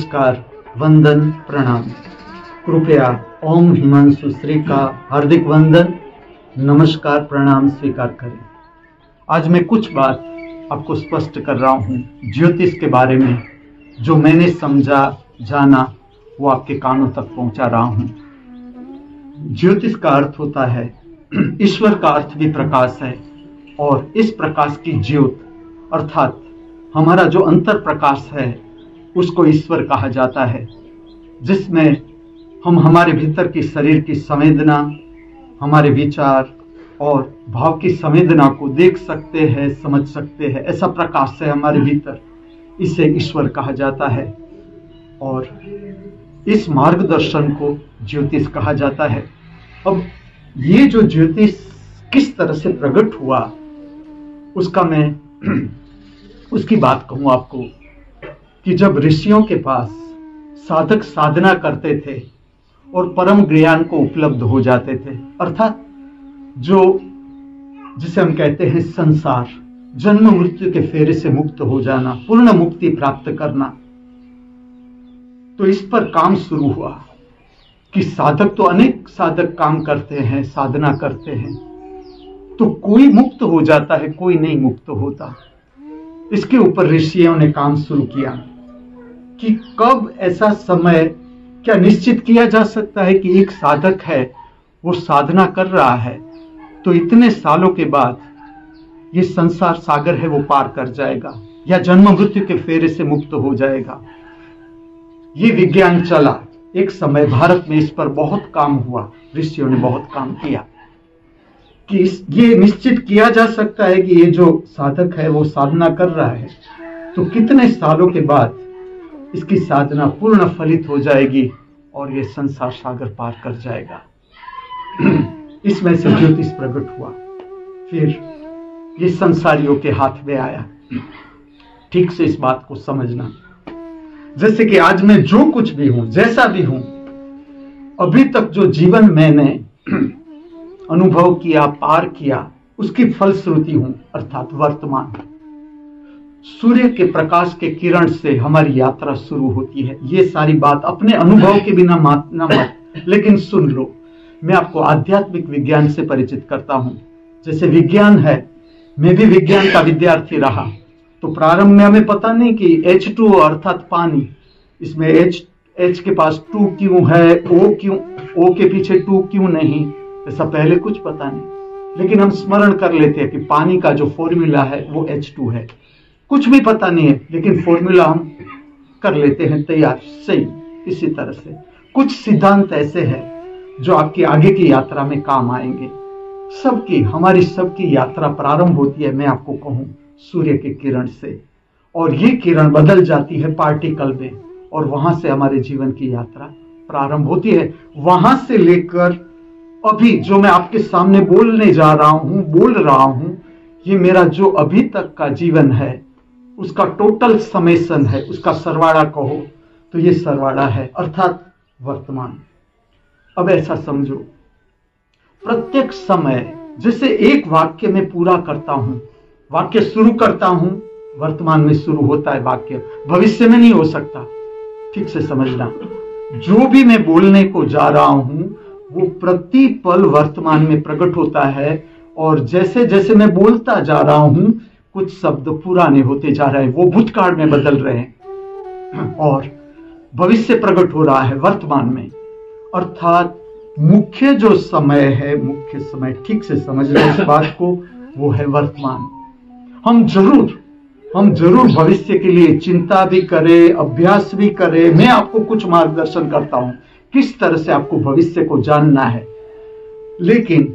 नमस्कार, वंदन, प्रणाम। कृपया ओम हिमांशु श्री का हार्दिक वंदन, नमस्कार, प्रणाम स्वीकार करें। आज मैं कुछ बात आपको स्पष्ट कर रहा हूँ ज्योतिष के बारे में। जो मैंने समझा, जाना, वो आपके कानों तक पहुंचा रहा हूँ। ज्योतिष का अर्थ होता है, ईश्वर का अर्थ भी प्रकाश है, और इस प्रकाश की ज्योत अर्थात हमारा जो अंतर प्रकाश है उसको ईश्वर कहा जाता है, जिसमें हम हमारे भीतर की शरीर की संवेदना, हमारे विचार और भाव की संवेदना को देख सकते हैं, समझ सकते हैं। ऐसा प्रकाश है हमारे भीतर, इसे ईश्वर कहा जाता है। और इस मार्गदर्शन को ज्योतिष कहा जाता है। अब ये जो ज्योतिष किस तरह से प्रकट हुआ, उसका मैं उसकी बात कहूं आपको कि जब ऋषियों के पास साधक साधना करते थे और परम ज्ञान को उपलब्ध हो जाते थे, अर्थात जो जिसे हम कहते हैं संसार, जन्म मृत्यु के फेरे से मुक्त हो जाना, पूर्ण मुक्ति प्राप्त करना, तो इस पर काम शुरू हुआ कि साधक तो अनेक साधक काम करते हैं, साधना करते हैं, तो कोई मुक्त हो जाता है, कोई नहीं मुक्त होता। इसके ऊपर ऋषियों ने काम शुरू किया कि कब ऐसा समय क्या निश्चित किया जा सकता है कि एक साधक है, वो साधना कर रहा है तो इतने सालों के बाद ये संसार सागर है वो पार कर जाएगा या जन्म मृत्यु के फेरे से मुक्त हो जाएगा। ये विज्ञान चला एक समय, भारत में इस पर बहुत काम हुआ, ऋषियों ने बहुत काम किया कि ये निश्चित किया जा सकता है कि ये जो साधक है वो साधना कर रहा है तो कितने सालों के बाद इसकी साधना पूर्ण फलित हो जाएगी और ये संसार सागर पार कर जाएगा। इसमें से ज्योतिष प्रकट हुआ, फिर ये संसारियों के हाथ में आया। ठीक से इस बात को समझना, जैसे कि आज मैं जो कुछ भी हूं, जैसा भी हूं, अभी तक जो जीवन मैंने अनुभव किया, पार किया, उसकी फलश्रुति हूं, अर्थात वर्तमान। सूर्य के प्रकाश के किरण से हमारी यात्रा शुरू होती है। ये सारी बात अपने अनुभव के बिना मत, लेकिन सुन लो। मैं आपको आध्यात्मिक विज्ञान से परिचित करता हूं। जैसे विज्ञान है, मैं भी विज्ञान का विद्यार्थी रहा, तो प्रारंभ में हमें पता नहीं कि H2O अर्थात पानी, इसमें H के पास 2 क्यों है, O के पीछे 2 क्यों नहीं, ऐसा पहले कुछ पता नहीं। लेकिन हम स्मरण कर लेते हैं कि पानी का जो फॉर्मूला है वो H2 है। कुछ भी पता नहीं है, लेकिन फॉर्मूला हम कर लेते हैं तैयार, सही। इसी तरह से कुछ सिद्धांत ऐसे हैं जो आपकी आगे की यात्रा में काम आएंगे। हमारी सबकी यात्रा प्रारंभ होती है, मैं आपको कहूं, सूर्य के किरण से, और ये किरण बदल जाती है पार्टिकल में, और वहां से हमारे जीवन की यात्रा प्रारंभ होती है। वहां से लेकर अभी जो मैं आपके सामने बोल रहा हूं, ये मेरा जो अभी तक का जीवन है उसका टोटल समेशन है, उसका सरवाड़ा कहो तो ये सरवाड़ा है, अर्थात वर्तमान। अब ऐसा समझो, प्रत्येक समय जैसे एक वाक्य में पूरा करता हूं, वाक्य शुरू करता हूं, वर्तमान में शुरू होता है वाक्य, भविष्य में नहीं हो सकता। ठीक से समझना, जो भी मैं बोलने को जा रहा हूं वो प्रति पल वर्तमान में प्रकट होता है, और जैसे जैसे मैं बोलता जा रहा हूं कुछ शब्द पुराने होते जा रहे हैं, वो भूतकाल में बदल रहे हैं, और भविष्य प्रकट हो रहा है वर्तमान में। अर्थात मुख्य जो समय है, मुख्य समय, ठीक से समझना इस बात को, वो है वर्तमान। हम जरूर भविष्य के लिए चिंता भी करें, अभ्यास भी करें। मैं आपको कुछ मार्गदर्शन करता हूं किस तरह से आपको भविष्य को जानना है, लेकिन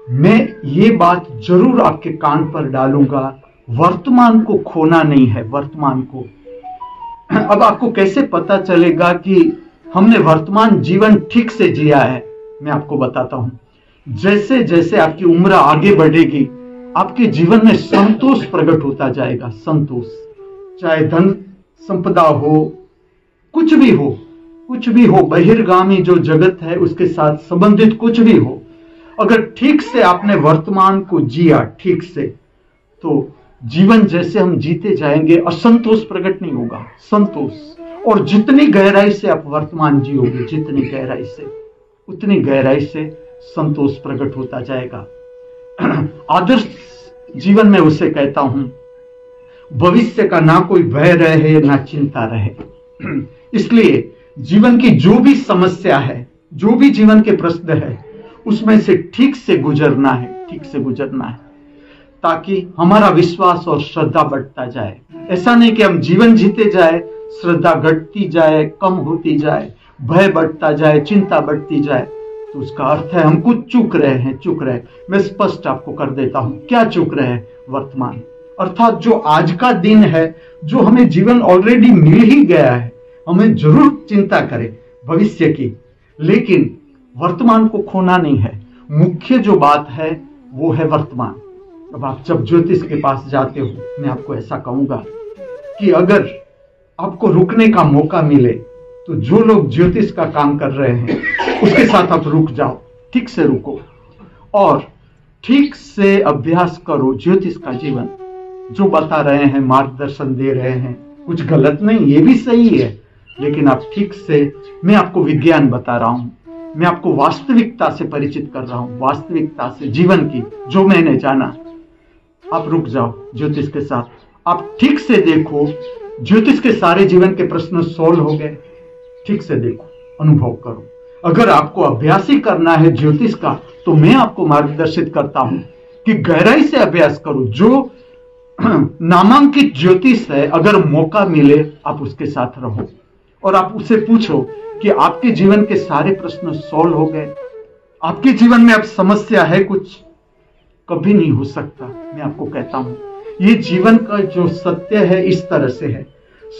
मैं ये बात जरूर आपके कान पर डालूंगा, वर्तमान को खोना नहीं है, वर्तमान को। अब आपको कैसे पता चलेगा कि हमने वर्तमान जीवन ठीक से जिया है? मैं आपको बताता हूं। जैसे जैसे आपकी उम्र आगे बढ़ेगी, आपके जीवन में संतोष प्रकट होता जाएगा। संतोष, चाहे धन संपदा हो, कुछ भी हो, बहिर्गामी जो जगत है उसके साथ संबंधित कुछ भी हो, अगर ठीक से आपने वर्तमान को जिया ठीक से, तो जीवन जैसे हम जीते जाएंगे, असंतोष प्रकट नहीं होगा, संतोष। और जितनी गहराई से आप वर्तमान जियोगे, जितनी गहराई से, उतनी गहराई से संतोष प्रकट होता जाएगा। आदर्श जीवन में उसे कहता हूं, भविष्य का ना कोई भय रहे ना चिंता रहे। इसलिए जीवन की जो भी समस्या है, जो भी जीवन के प्रश्न है, उसमें से ठीक से गुजरना है, ठीक से गुजरना है, ताकि हमारा विश्वास और श्रद्धा बढ़ता जाए। ऐसा नहीं कि हम जीवन जीते जाए, श्रद्धा घटती जाए, कम होती जाए, भय बढ़ता जाए, चिंता बढ़ती जाए, तो उसका अर्थ है हम कुछ चूक रहे हैं, चूक रहे। मैं स्पष्ट आपको कर देता हूं क्या चूक रहे हैं। वर्तमान अर्थात जो आज का दिन है, जो हमें जीवन ऑलरेडी मिल ही गया है, हमें जरूर चिंता करें भविष्य की, लेकिन वर्तमान को खोना नहीं है। मुख्य जो बात है वो है वर्तमान। अब आप जब ज्योतिष के पास जाते हो, मैं आपको ऐसा कहूंगा कि अगर आपको रुकने का मौका मिले तो जो लोग ज्योतिष का काम कर रहे हैं उसके साथ आप रुक जाओ, ठीक से रुको और ठीक से अभ्यास करो। ज्योतिष का जीवन जो बता रहे हैं, मार्गदर्शन दे रहे हैं, कुछ गलत नहीं, ये भी सही है, लेकिन आप ठीक से, मैं आपको विज्ञान बता रहा हूं, मैं आपको वास्तविकता से परिचित कर रहा हूं, वास्तविकता से जीवन की जो मैंने जाना। आप रुक जाओ ज्योतिष के साथ, आप ठीक से देखो ज्योतिष के सारे जीवन के प्रश्न सोल्व हो गए। ठीक से देखो, अनुभव करो। अगर आपको अभ्यास ही करना है ज्योतिष का, तो मैं आपको मार्गदर्शित करता हूं कि गहराई से अभ्यास करो। जो नामांकित ज्योतिष है, अगर मौका मिले आप उसके साथ रहो और आप उससे पूछो कि आपके जीवन के सारे प्रश्न सॉल्व हो गए, आपके जीवन में अब समस्या है कुछ? कभी नहीं हो सकता। मैं आपको कहता हूं ये जीवन का जो सत्य है इस तरह से है।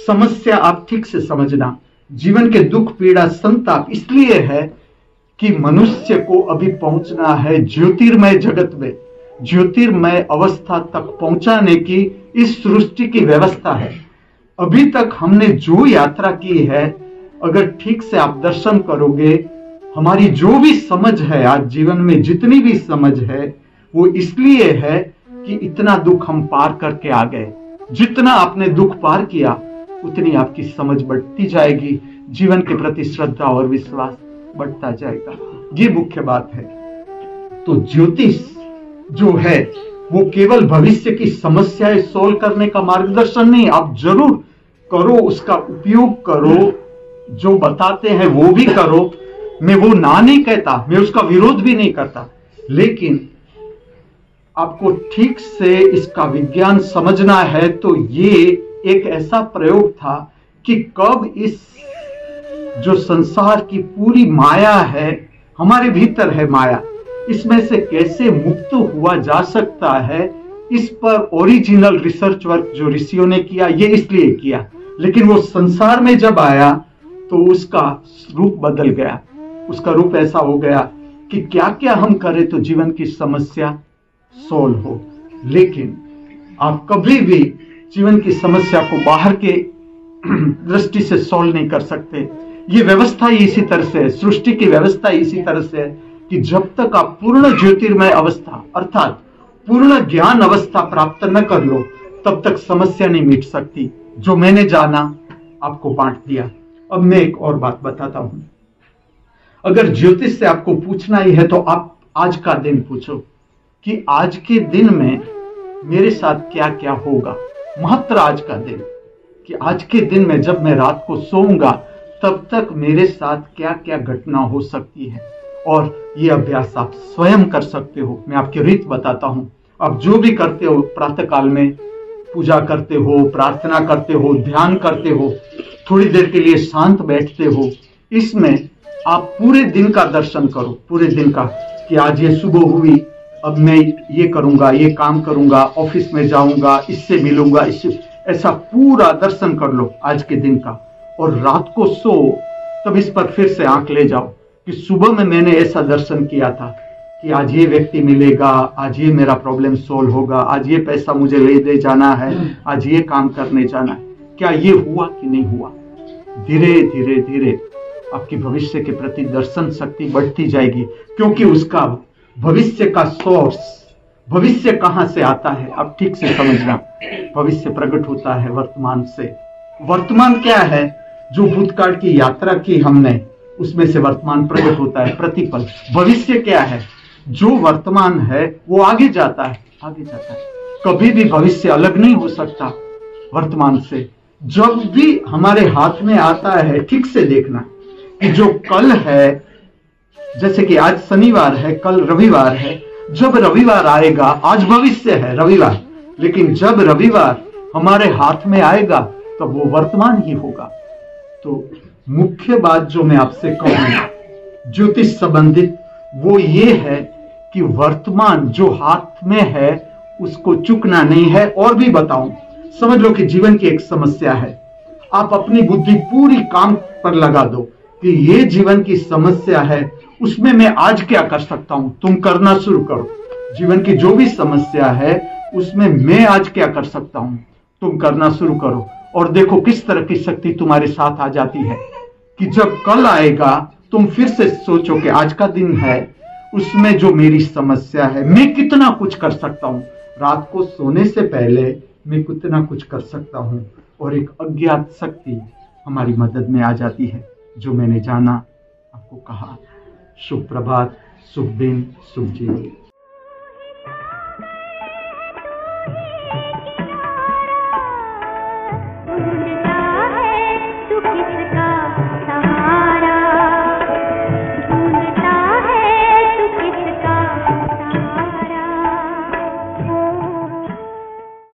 समस्या आप ठीक से समझना, जीवन के दुख पीड़ा संताप इसलिए है कि मनुष्य को अभी पहुंचना है ज्योतिर्मय जगत में, ज्योतिर्मय अवस्था तक पहुंचाने की इस सृष्टि की व्यवस्था है। अभी तक हमने जो यात्रा की है, अगर ठीक से आप दर्शन करोगे, हमारी जो भी समझ है आज जीवन में, जितनी भी समझ है, वो इसलिए है कि इतना दुख हम पार करके आ गए। जितना आपने दुख पार किया उतनी आपकी समझ बढ़ती जाएगी, जीवन के प्रति श्रद्धा और विश्वास बढ़ता जाएगा। ये मुख्य बात है। तो ज्योतिष जो है वो केवल भविष्य की समस्याएं सोल्व करने का मार्गदर्शन नहीं, आप जरूर करो, उसका उपयोग करो, जो बताते हैं वो भी करो। मैं वो ना नहीं कहता, मैं उसका विरोध भी नहीं करता, लेकिन आपको ठीक से इसका विज्ञान समझना है। तो ये एक ऐसा प्रयोग था कि कब इस जो संसार की पूरी माया है, हमारे भीतर है माया, इसमें से कैसे मुक्त हुआ जा सकता है, इस पर ओरिजिनल रिसर्च वर्क जो ऋषियों ने किया, ये इसलिए किया। लेकिन वो संसार में जब आया तो उसका रूप बदल गया। उसका रूप ऐसा हो गया कि क्या क्या हम करें तो जीवन की समस्या सोल्व हो। लेकिन आप कभी भी जीवन की समस्या को बाहर के दृष्टि से सोल्व नहीं कर सकते। ये व्यवस्था ही इसी तरह से है, सृष्टि की व्यवस्था ही इसी तरह से है कि जब तक आप पूर्ण ज्योतिर्मय अवस्था अर्थात पूर्ण ज्ञान अवस्था प्राप्त न कर लो, तब तक समस्या नहीं मिट सकती। जो मैंने जाना आपको बांट दिया। अब मैं एक और बात बताता हूं। अगर ज्योतिष से आपको पूछना ही है तो आप आज का दिन पूछो कि आज के दिन में मेरे साथ क्या क्या होगा। मात्र आज का दिन, कि आज के दिन में जब मैं रात को सोऊंगा तब तक मेरे साथ क्या क्या घटना हो सकती है। और ये अभ्यास आप स्वयं कर सकते हो। मैं आपकी रीत बताता हूं। आप जो भी करते हो, प्रातः काल में पूजा करते हो, प्रार्थना करते हो, ध्यान करते हो, थोड़ी देर के लिए शांत बैठते हो, इसमें आप पूरे दिन का दर्शन करो, पूरे दिन का, कि आज ये सुबह हुई, अब मैं ये करूंगा, ये काम करूंगा, ऑफिस में जाऊंगा, इससे मिलूंगा, इससे, ऐसा पूरा दर्शन कर लो आज के दिन का। और रात को सो तब इस पर फिर से आंख ले जाओ कि सुबह में मैंने ऐसा दर्शन किया था कि आज ये व्यक्ति मिलेगा, आज ये मेरा प्रॉब्लम सोल्व होगा, आज ये पैसा मुझे ले दे जाना है, आज ये काम करने जाना है। क्या ये हुआ कि नहीं हुआ? धीरे धीरे धीरे आपकी भविष्य के प्रति दर्शन शक्ति बढ़ती जाएगी, क्योंकि उसका भविष्य का सोर्स, भविष्य कहां से आता है आप ठीक से समझना। भविष्य प्रकट होता है वर्तमान से। वर्तमान क्या है? जो भूतकाल की यात्रा की हमने, उसमें से वर्तमान प्रकट होता है प्रतिपल। भविष्य क्या है? जो वर्तमान है वो आगे जाता है, आगे जाता है। कभी भी भविष्य अलग नहीं हो सकता वर्तमान से। जब भी हमारे हाथ में आता है, ठीक से देखना कि जो कल है, जैसे कि आज शनिवार है, कल रविवार है, जब रविवार आएगा, आज भविष्य है रविवार, लेकिन जब रविवार हमारे हाथ में आएगा तब वो वर्तमान ही होगा। तो मुख्य बात जो मैं आपसे कहूं ज्योतिष संबंधित, वो ये है कि वर्तमान जो हाथ में है उसको चूकना नहीं है। और भी बताऊं, समझ लो कि जीवन की एक समस्या है, आप अपनी बुद्धि पूरी काम पर लगा दो कि ये जीवन की समस्या है, उसमें मैं आज क्या कर सकता हूं। तुम करना शुरू करो। जीवन की जो भी समस्या है उसमें मैं आज क्या कर सकता हूं, तुम करना शुरू करो। और देखो किस तरह की शक्ति तुम्हारे साथ आ जाती है कि जब कल आएगा तुम फिर से सोचो कि आज का दिन है, उसमें जो मेरी समस्या है मैं कितना कुछ कर सकता हूं। रात को सोने से पहले मैं कितना कुछ कर सकता हूं। और एक अज्ञात शक्ति हमारी मदद में आ जाती है, जो मैंने जाना, आपको कहा। शुभ प्रभात, शुभ दिन, शुभ जीवन।